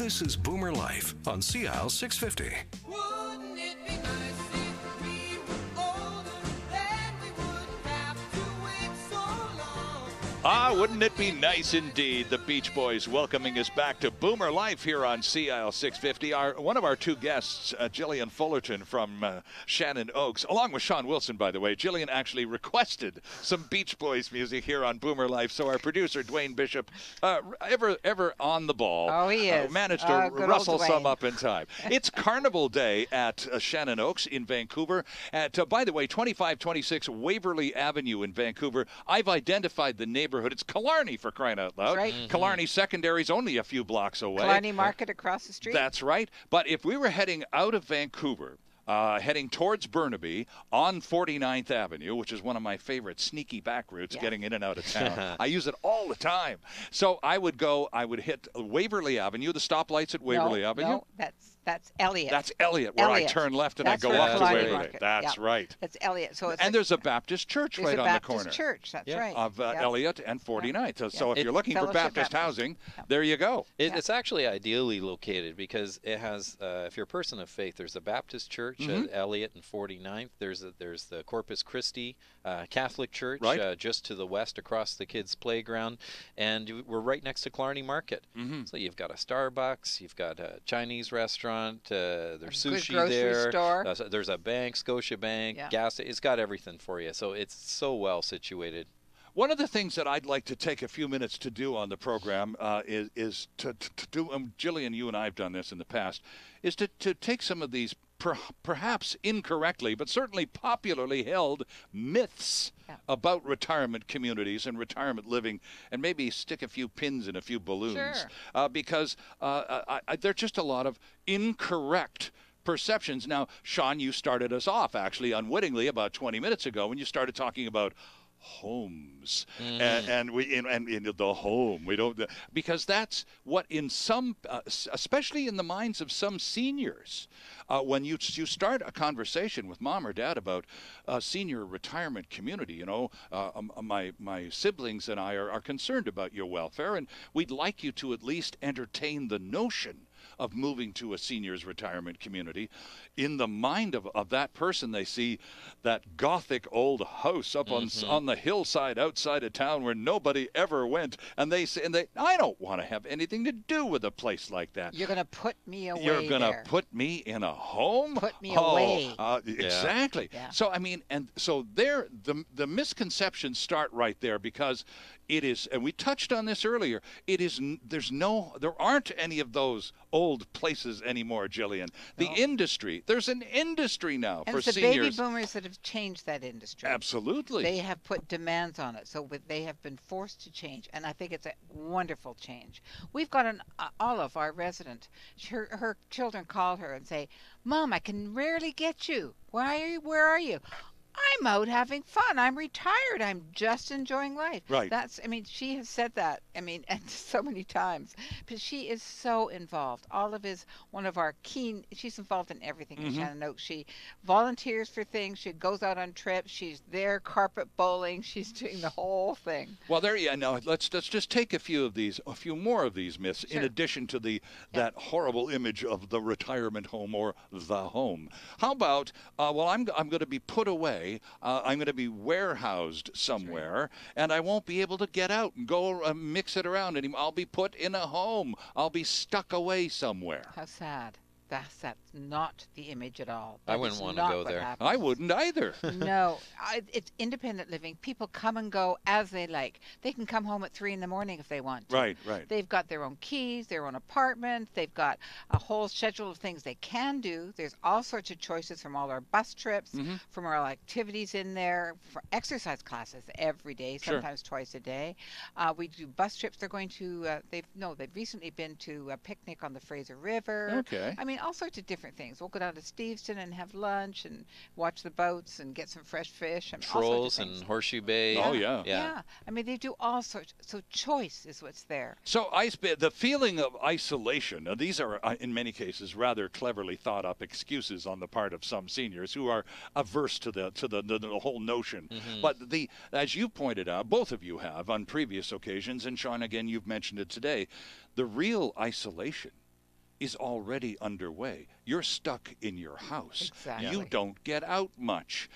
This is Boomer Life on CIL 650. Wouldn't it be nice if we were older, then we wouldn't have to wait so long? Ah, wouldn't it be nice indeed? The Beach Boys welcoming us back to Boomer Life here on CIL 650. One of our two guests, Jillian Fullerton from Shannon Oaks, along with Sean Wilson, by the way. Jillian actually requested some Beach Boys music here on Boomer Life, so our producer, Dwayne Bishop, ever on the ball. Oh, he is. Managed to good rustle old some Dwayne. up in time. It's Carnival Day at Shannon Oaks in Vancouver. By the way, 2526 Waverly Avenue in Vancouver. I've identified the neighborhood. It's Killarney, for crying out loud. That's right. Killarney Secondary's only a few blocks away. Killarney Market across the street. That's right. But if we were heading out of Vancouver, heading towards Burnaby on 49th Avenue, which is one of my favorite sneaky back routes getting in and out of town. I use it all the time. So I would hit Waverly Avenue, the stoplights at Waverly Avenue. No, that's Elliott. That's Elliott, where I Elliott. turn left and That's I go where up to Killarney Waverly. Market. That's Yeah. right. That's Elliott. So it's And there's a Baptist church there's right a on Baptist the corner. church. That's right. Of Elliott and 49th. So if Yeah. you're looking for Fellowship Baptist Baptist. housing, Yeah. there you go. It's actually ideally located because it has, if you're a person of faith, there's a Baptist church at Elliott and 49th. There's the Corpus Christi Catholic Church just to the west across the kids' playground. And we're right next to Killarney Market. So you've got a Starbucks, you've got a Chinese restaurant, there's good sushi grocery there. store. There's a bank, Scotiabank, Yeah. gas. It's got everything for you. So it's so well situated. One of the things that I'd like to take a few minutes to do on the program is to do, Jillian, you and I have done this in the past, is to take some of these perhaps incorrectly, but certainly popularly held myths about retirement communities and retirement living, and maybe stick a few pins in a few balloons. Because there are just a lot of incorrect perceptions. Now, Sean, you started us off actually unwittingly about 20 minutes ago when you started talking about homes and the home. We don't, because that's what in some especially in the minds of some seniors, when you start a conversation with mom or dad about senior retirement community, my siblings and I are concerned about your welfare, and we'd like you to at least entertain the notion of moving to a seniors retirement community. In the mind of that person, they see that gothic old house up on the hillside outside of town where nobody ever went, and they say, I don't want to have anything to do with a place like that. You're going to put me away. You're going to there. put me in a home? Put me away. Exactly. Yeah. So I mean, and so there, the misconceptions start right there, because it is, and we touched on this earlier, there aren't any of those old places anymore, Jillian. The industry, there's an industry now and for it's the seniors. baby boomers that have changed that industry. Absolutely. They have put demands on it, so they have been forced to change, and I think it's a wonderful change. We've got Olive, our resident. Her children call her and say, "Mom, I can rarely get you. Where are you?" I'm out having fun. I'm retired. I'm just enjoying life. Right. She has said that, and so many times. But she is so involved. Olive is one of our she's involved in everything in Shannon Oaks. She volunteers for things. She goes out on trips. She's there carpet bowling. She's doing the whole thing. Well, let's just take a few more of these myths, in addition to that horrible image of the retirement home or the home. How about, I'm going to be put away. I'm going to be warehoused somewhere, and I won't be able to get out and go mix it around anymore. I'll be put in a home. I'll be stuck away somewhere. How sad. That's not the image at all. I wouldn't want to go there. I wouldn't either. No, it's independent living. People come and go as they like. They can come home at 3 in the morning if they want to. Right. They've got their own keys, their own apartment. They've got a whole schedule of things they can do. There's all sorts of choices from all our bus trips, from our activities in there, for exercise classes every day, sometimes twice a day. We do bus trips. They're going to, they've recently been to a picnic on the Fraser River. Okay. I mean, all sorts of different things. We'll go down to Steveston and have lunch and watch the boats and get some fresh fish. And all Trolls sorts of things. and Horseshoe Bay. Oh, yeah. Yeah. I mean, they do all sorts. So choice is what's there. So the feeling of isolation, now these are in many cases rather cleverly thought up excuses on the part of some seniors who are averse to the whole notion. But as you pointed out, both of you have on previous occasions, and Sean, again, you've mentioned it today, the real isolation is already underway. You're stuck in your house. Exactly. You don't get out much.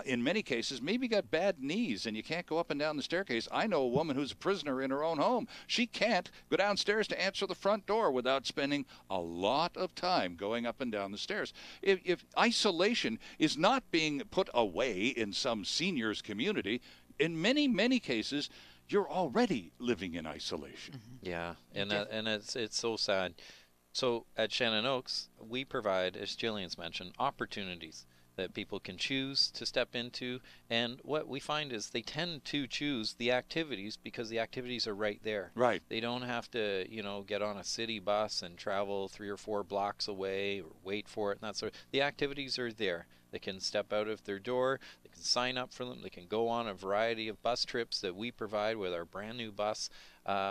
In many cases, maybe you got bad knees and you can't go up and down the staircase. I know a woman who's a prisoner in her own home. She can't go downstairs to answer the front door without spending a lot of time going up and down the stairs. If isolation is not being put away in some seniors community, in many, many cases, you're already living in isolation. Yeah, and it's so sad. So at Shannon Oaks, we provide, as Jillian's mentioned, opportunities that people can choose to step into. And what we find is they tend to choose the activities because the activities are right there. Right. They don't have to, get on a city bus and travel 3 or 4 blocks away or wait for it and that sort of. The activities are there. They can step out of their door, they can sign up for them, they can go on a variety of bus trips that we provide with our brand new bus,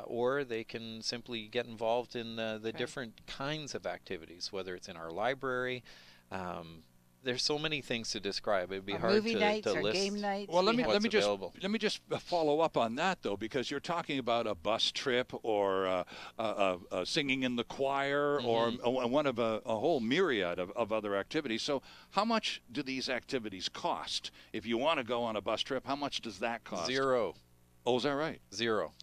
or they can simply get involved in the different kinds of activities, whether it's in our library. There's so many things to describe. It'd be hard movie nights to or list. game nights. Well, let me what's just follow up on that though, because you're talking about a bus trip or singing in the choir or one of a whole myriad of other activities. So, how much do these activities cost? If you want to go on a bus trip, how much does that cost? 0. Oh, is that right? 0.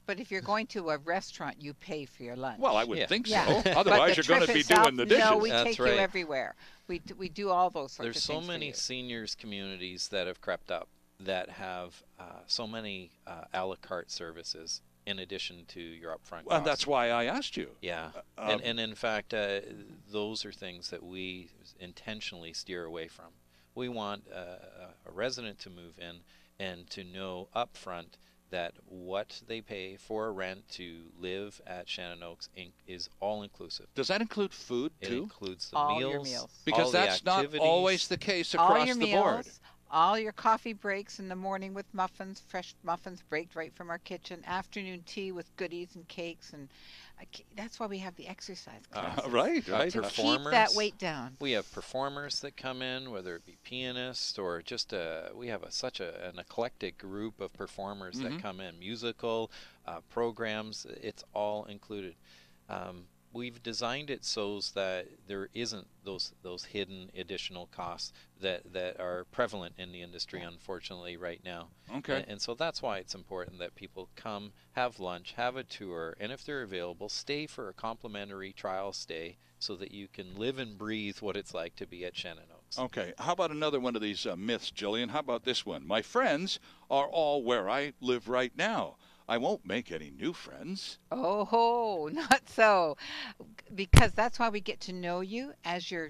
But if you're going to a restaurant, you pay for your lunch. Well, I would Yeah. think so. Yeah. Otherwise, But you're the going to trip be itself, doing the dishes. No, we That's take you right. everywhere. We do all those sorts There's of so things for many you. seniors communities that have crept up that have so many a la carte services in addition to your upfront Well, costs. that's why I asked you. Yeah, and in fact, those are things that we intentionally steer away from. We want a resident to move in and to know upfront that what they pay for a rent to live at Shannon Oaks Inc. is all inclusive. Does that include food It too? includes the All your meals, meals. Because all the that's not activities. always the case All across your the meals, board. all your coffee breaks in the morning with muffins, fresh muffins baked right from our kitchen, afternoon tea with goodies and cakes, and that's why we have the exercise classes. Right. To keep that Performers. weight down. We have performers that come in, whether it be pianists or just we have such an eclectic group of performers that come in, musical programs. It's all included. We've designed it so that there isn't those hidden additional costs that are prevalent in the industry, unfortunately, right now. Okay. And so that's why it's important that people come, have lunch, have a tour, and if they're available, stay for a complimentary trial stay so that you can live and breathe what it's like to be at Shannon Oaks. Okay, how about another one of these myths, Jillian? How about this one? My friends are all where I live right now. I won't make any new friends. Oh, not so. Because that's why we get to know you as you're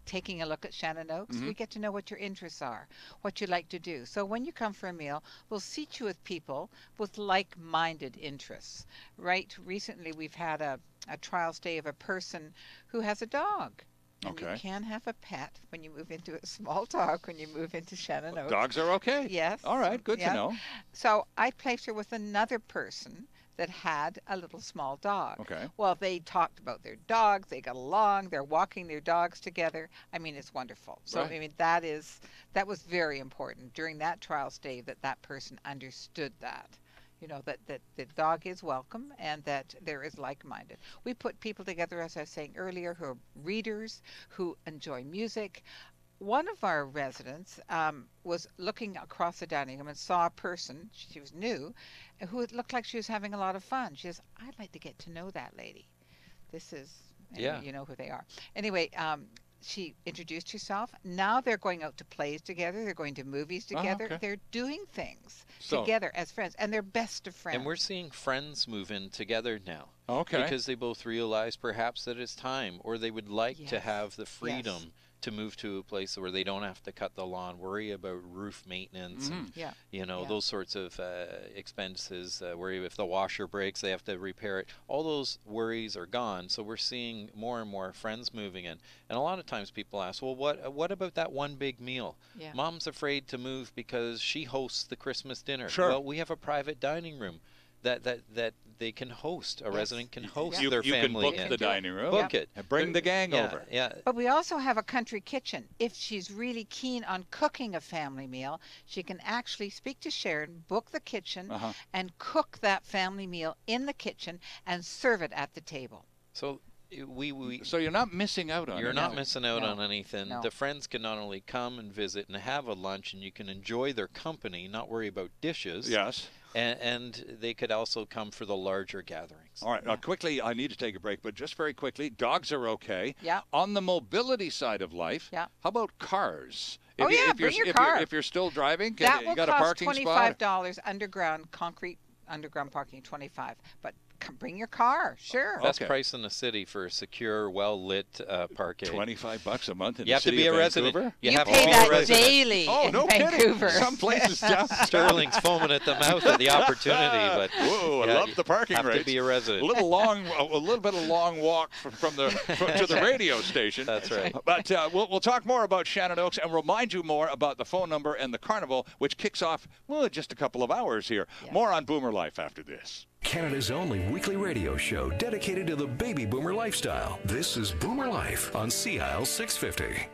taking a look at Shannon Oaks. We get to know what your interests are, what you like to do. So when you come for a meal, we'll seat you with people with like-minded interests. Right? Recently, we've had a trial stay of a person who has a dog. And Okay. you can have a pet when you move into a small dog when you move into Shannon Oaks. Dogs are okay. Yes. All right, good Yeah. to know. So I placed her with another person that had a little small dog. Okay. Well, they talked about their dogs. They got along. They're walking their dogs together. I mean, it's wonderful. So Right. I mean, that was very important during that trial stay that person understood that. You know, that the dog is welcome and that there is like-minded. We put people together, as I was saying earlier, who are readers, who enjoy music. One of our residents was looking across the dining room and saw a person, she was new, who it looked like she was having a lot of fun. She says, I'd like to get to know that lady. This is, Yeah. you know who they are. Anyway, she introduced herself. Now they're going out to plays together. They're going to movies together. okay. They're doing things So- together as friends, and they're best of friends. And we're seeing friends move in together now. Okay. Because they both realize perhaps that it's time, or they would like to Yes. have the freedom to move to a place where they don't have to cut the lawn, worry about roof maintenance, and Yeah. you know Yeah. those sorts of expenses. Worry if the washer breaks, they have to repair it. All those worries are gone. So we're seeing more and more friends moving in, and a lot of times people ask, well, what about that one big meal? Yeah. Mom's afraid to move because she hosts the Christmas dinner. Sure. Well, we have a private dining room that they can host. A Yes. resident can host You, their you can family book in. the dining room. Book it. And bring the gang Yeah, over. Yeah. But we also have a country kitchen. If she's really keen on cooking a family meal, she can actually speak to Sharon, book the kitchen, and cook that family meal in the kitchen and serve it at the table. So So you're not missing out on You're it. not missing out No. on anything. No. The friends can not only come and visit and have a lunch, and you can enjoy their company, not worry about dishes. Yes. And they could also come for the larger gatherings. All right. Quickly, I need to take a break, but just very quickly, dogs are okay. Yeah. On the mobility side of life, Yeah. how about cars? Oh, yeah, bring your car. If you're still driving, That you will got a cost parking $25 spot? underground, concrete underground parking, 25. But bring your car, sure. Best Okay. price in the city for a secure, well-lit parkade. $25 a month in You the have to city be of a resident. Vancouver? You You have to pay be a that resident. daily Oh, in no Vancouver. kidding. Some places down. Sterling's foaming at the mouth at the opportunity, but Whoa, I yeah, love the parking have rates. to be a resident. A little bit of long walk to the radio station. That's right. But we'll talk more about Shannon Oaks and remind you more about the phone number and the carnival, which kicks off just a couple of hours here. Yes. More on Boomer Life after this. Canada's only weekly radio show dedicated to the baby boomer lifestyle. This is Boomer Life on CIL 650.